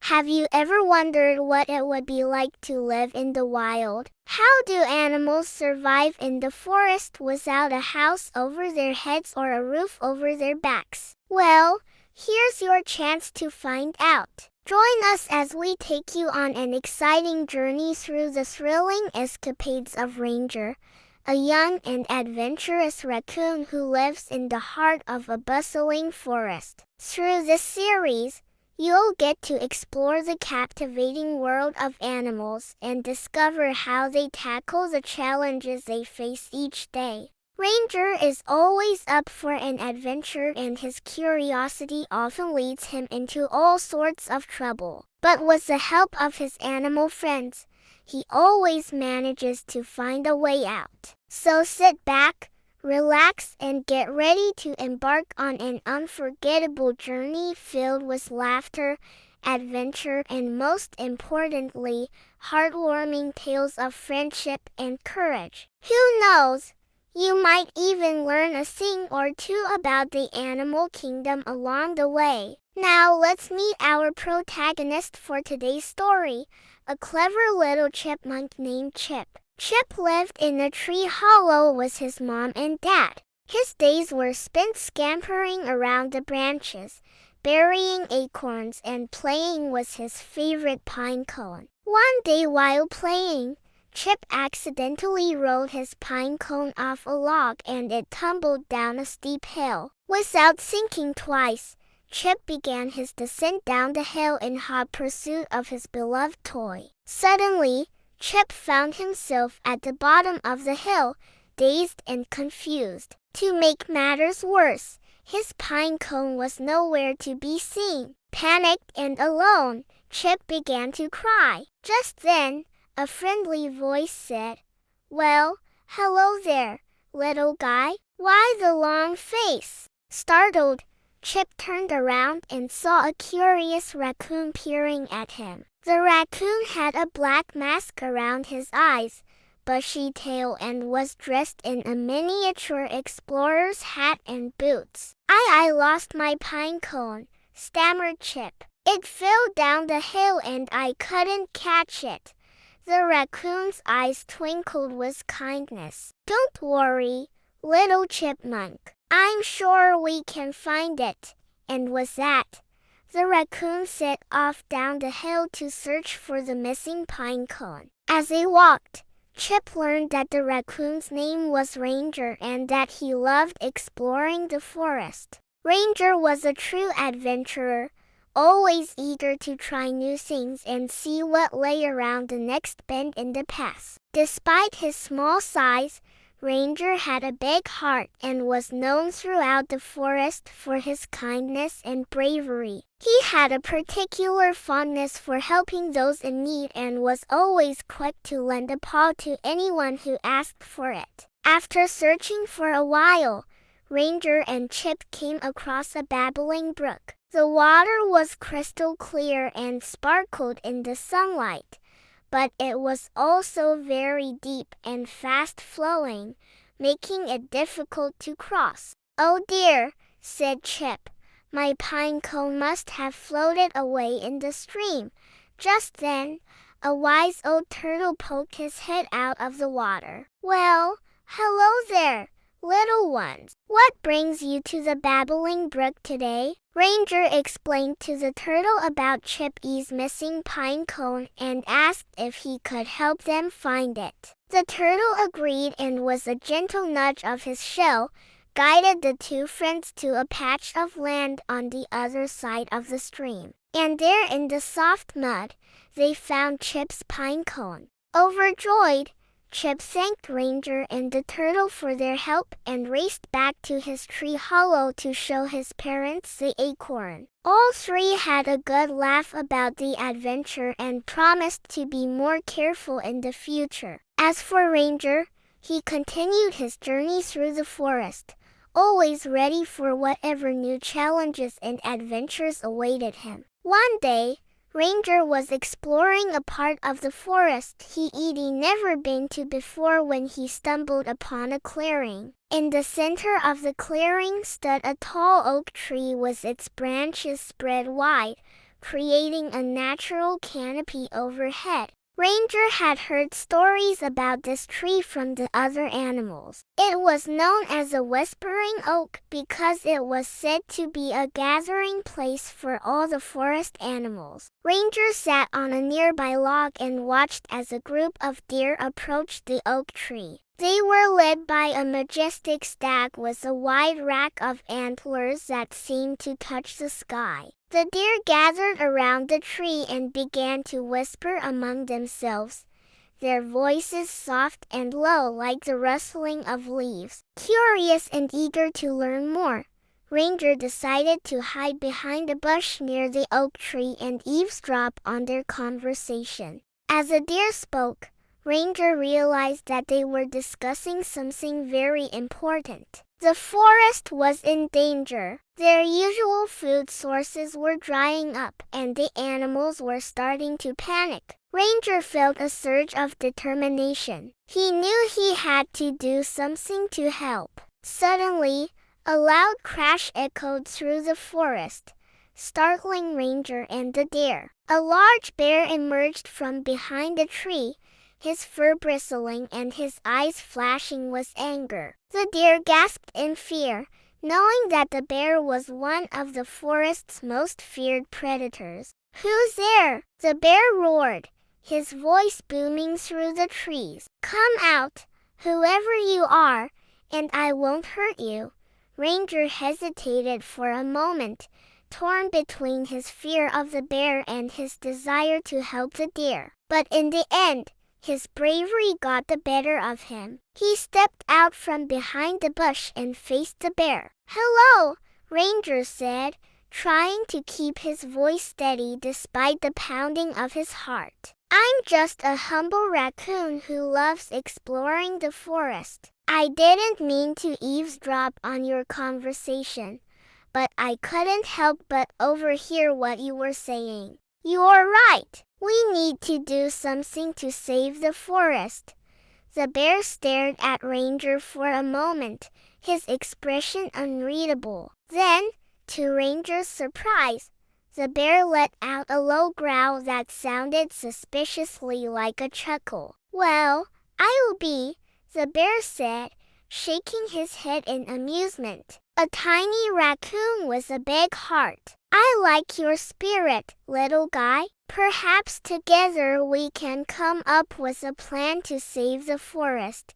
Have you ever wondered what it would be like to live in the wild? How do animals survive in the forest without a house over their heads or a roof over their backs? Well, here's your chance to find out. Join us as we take you on an exciting journey through the thrilling escapades of Ranger, a young and adventurous raccoon who lives in the heart of a bustling forest. Through this series, you'll get to explore the captivating world of animals and discover how they tackle the challenges they face each day. Ranger is always up for an adventure, and his curiosity often leads him into all sorts of trouble. But with the help of his animal friends, he always manages to find a way out. So sit back, relax, and get ready to embark on an unforgettable journey filled with laughter, adventure, and most importantly, heartwarming tales of friendship and courage. Who knows? You might even learn a thing or two about the animal kingdom along the way. Now let's meet our protagonist for today's story, a clever little chipmunk named Chip. Chip lived in a tree hollow with his mom and dad. His days were spent scampering around the branches, burying acorns, and playing with his favorite pine cone. One day while playing, Chip accidentally rolled his pine cone off a log and it tumbled down a steep hill. Without thinking twice, Chip began his descent down the hill in hot pursuit of his beloved toy. Suddenly, Chip found himself at the bottom of the hill, dazed and confused. To make matters worse, his pine cone was nowhere to be seen. Panicked and alone, Chip began to cry. Just then, a friendly voice said, "Well, hello there, little guy. Why the long face?" Startled, Chip turned around and saw a curious raccoon peering at him. The raccoon had a black mask around his eyes, bushy tail, and was dressed in a miniature explorer's hat and boots. I lost my pine cone," stammered Chip. "It fell down the hill and I couldn't catch it." The raccoon's eyes twinkled with kindness. "Don't worry, little chipmunk. I'm sure we can find it." And with that, the raccoon set off down the hill to search for the missing pine cone. As they walked, Chip learned that the raccoon's name was Ranger and that he loved exploring the forest. Ranger was a true adventurer, always eager to try new things and see what lay around the next bend in the path. Despite his small size, Ranger had a big heart and was known throughout the forest for his kindness and bravery. He had a particular fondness for helping those in need and was always quick to lend a paw to anyone who asked for it. After searching for a while, Ranger and Chip came across a babbling brook. The water was crystal clear and sparkled in the sunlight, but it was also very deep and fast-flowing, making it difficult to cross. "Oh dear," said Chip, "my pine cone must have floated away in the stream." Just then, a wise old turtle poked his head out of the water. "Well, hello there, little ones. What brings you to the babbling brook today?" Ranger explained to the turtle about Chippy's missing pine cone and asked if he could help them find it. The turtle agreed, and with a gentle nudge of his shell, guided the two friends to a patch of land on the other side of the stream. And there in the soft mud, they found Chip's pine cone. Overjoyed, Chip thanked Ranger and the turtle for their help and raced back to his tree hollow to show his parents the acorn. All three had a good laugh about the adventure and promised to be more careful in the future. As for Ranger, he continued his journey through the forest, always ready for whatever new challenges and adventures awaited him. One day, Ranger was exploring a part of the forest he'd never been to before when he stumbled upon a clearing. In the center of the clearing stood a tall oak tree with its branches spread wide, creating a natural canopy overhead. Ranger had heard stories about this tree from the other animals. It was known as a whispering oak because it was said to be a gathering place for all the forest animals. Ranger sat on a nearby log and watched as a group of deer approached the oak tree. They were led by a majestic stag with a wide rack of antlers that seemed to touch the sky. The deer gathered around the tree and began to whisper among themselves, their voices soft and low like the rustling of leaves. Curious and eager to learn more, Ranger decided to hide behind a bush near the oak tree and eavesdrop on their conversation. As the deer spoke, Ranger realized that they were discussing something very important. The forest was in danger. Their usual food sources were drying up, and the animals were starting to panic. Ranger felt a surge of determination. He knew he had to do something to help. Suddenly, a loud crash echoed through the forest, startling Ranger and the deer. A large bear emerged from behind a tree, his fur bristling and his eyes flashing with anger. The deer gasped in fear, knowing that the bear was one of the forest's most feared predators. "Who's there?" the bear roared, his voice booming through the trees. "Come out, whoever you are, and I won't hurt you." Ranger hesitated for a moment, torn between his fear of the bear and his desire to help the deer. But in the end, his bravery got the better of him. He stepped out from behind the bush and faced the bear. "Hello," Ranger said, trying to keep his voice steady despite the pounding of his heart. "I'm just a humble raccoon who loves exploring the forest. I didn't mean to eavesdrop on your conversation, but I couldn't help but overhear what you were saying. You're right. We need to do something to save the forest." The bear stared at Ranger for a moment, his expression unreadable. Then, to Ranger's surprise, the bear let out a low growl that sounded suspiciously like a chuckle. "Well, I'll be," the bear said, shaking his head in amusement. "A tiny raccoon with a big heart. I like your spirit, little guy. Perhaps together we can come up with a plan to save the forest."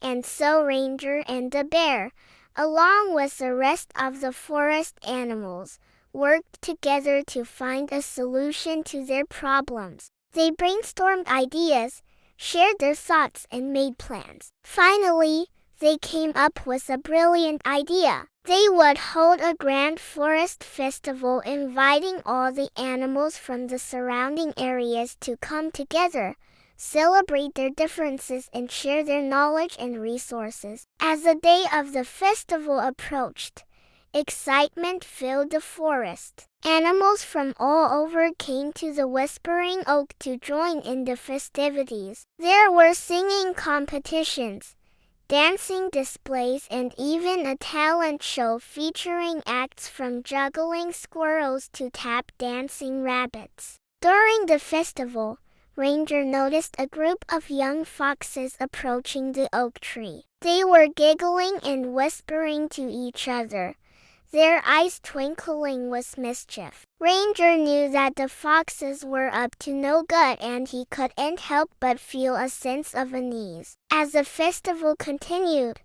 And so Ranger and the bear, along with the rest of the forest animals, worked together to find a solution to their problems. They brainstormed ideas, shared their thoughts, and made plans. Finally, they came up with a brilliant idea. They would hold a grand forest festival inviting all the animals from the surrounding areas to come together, celebrate their differences, and share their knowledge and resources. As the day of the festival approached, excitement filled the forest. Animals from all over came to the Whispering Oak to join in the festivities. There were singing competitions, dancing displays, and even a talent show featuring acts from juggling squirrels to tap dancing rabbits. During the festival, Ranger noticed a group of young foxes approaching the oak tree. They were giggling and whispering to each other, their eyes twinkling with mischief. Ranger knew that the foxes were up to no good, and he couldn't help but feel a sense of unease. As the festival continued,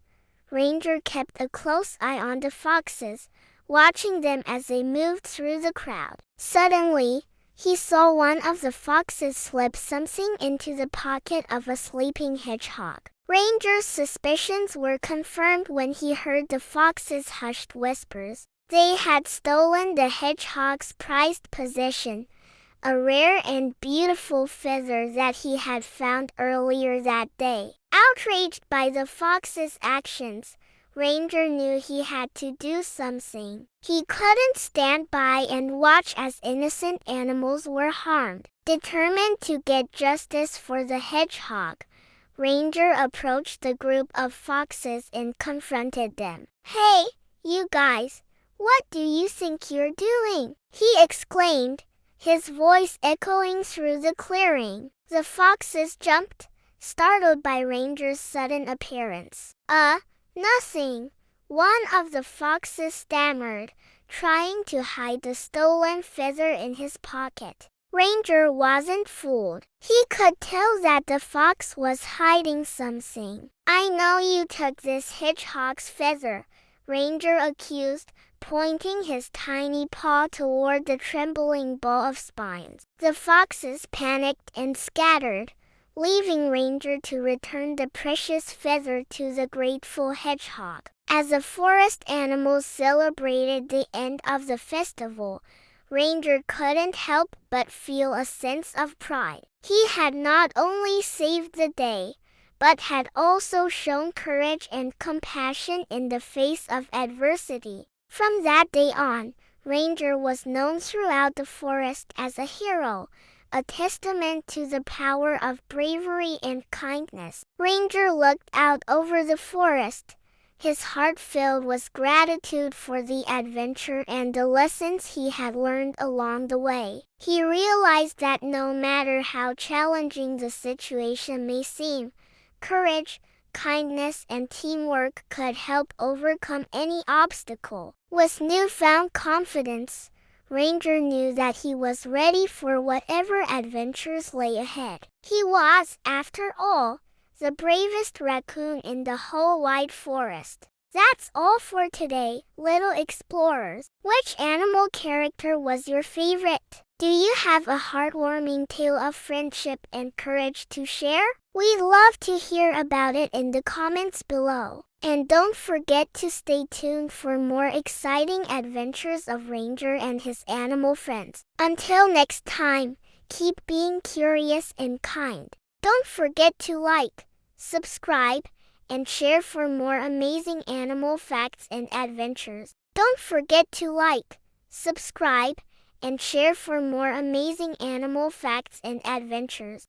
Ranger kept a close eye on the foxes, watching them as they moved through the crowd. Suddenly, he saw one of the foxes slip something into the pocket of a sleeping hedgehog. Ranger's suspicions were confirmed when he heard the fox's hushed whispers. They had stolen the hedgehog's prized possession, a rare and beautiful feather that he had found earlier that day. Outraged by the fox's actions, Ranger knew he had to do something. He couldn't stand by and watch as innocent animals were harmed. Determined to get justice for the hedgehog, Ranger approached the group of foxes and confronted them. "Hey, you guys, what do you think you're doing?" he exclaimed, his voice echoing through the clearing. The foxes jumped, startled by Ranger's sudden appearance. Nothing, one of the foxes stammered, trying to hide the stolen feather in his pocket. Ranger wasn't fooled. He could tell that the fox was hiding something. "I know you took this hedgehog's feather," Ranger accused, pointing his tiny paw toward the trembling ball of spines. The foxes panicked and scattered, leaving Ranger to return the precious feather to the grateful hedgehog. As the forest animals celebrated the end of the festival, Ranger couldn't help but feel a sense of pride. He had not only saved the day, but had also shown courage and compassion in the face of adversity. From that day on, Ranger was known throughout the forest as a hero, a testament to the power of bravery and kindness. Ranger looked out over the forest, his heart filled with gratitude for the adventure and the lessons he had learned along the way. He realized that no matter how challenging the situation may seem, courage, kindness, and teamwork could help overcome any obstacle. With newfound confidence, Ranger knew that he was ready for whatever adventures lay ahead. He was, after all, the bravest raccoon in the whole wide forest. That's all for today, little explorers. Which animal character was your favorite? Do you have a heartwarming tale of friendship and courage to share? We'd love to hear about it in the comments below. And don't forget to stay tuned for more exciting adventures of Ranger and his animal friends. Until next time, keep being curious and kind. Don't forget to like, subscribe, and share for more amazing animal facts and adventures. Don't forget to like, subscribe, and share for more amazing animal facts and adventures.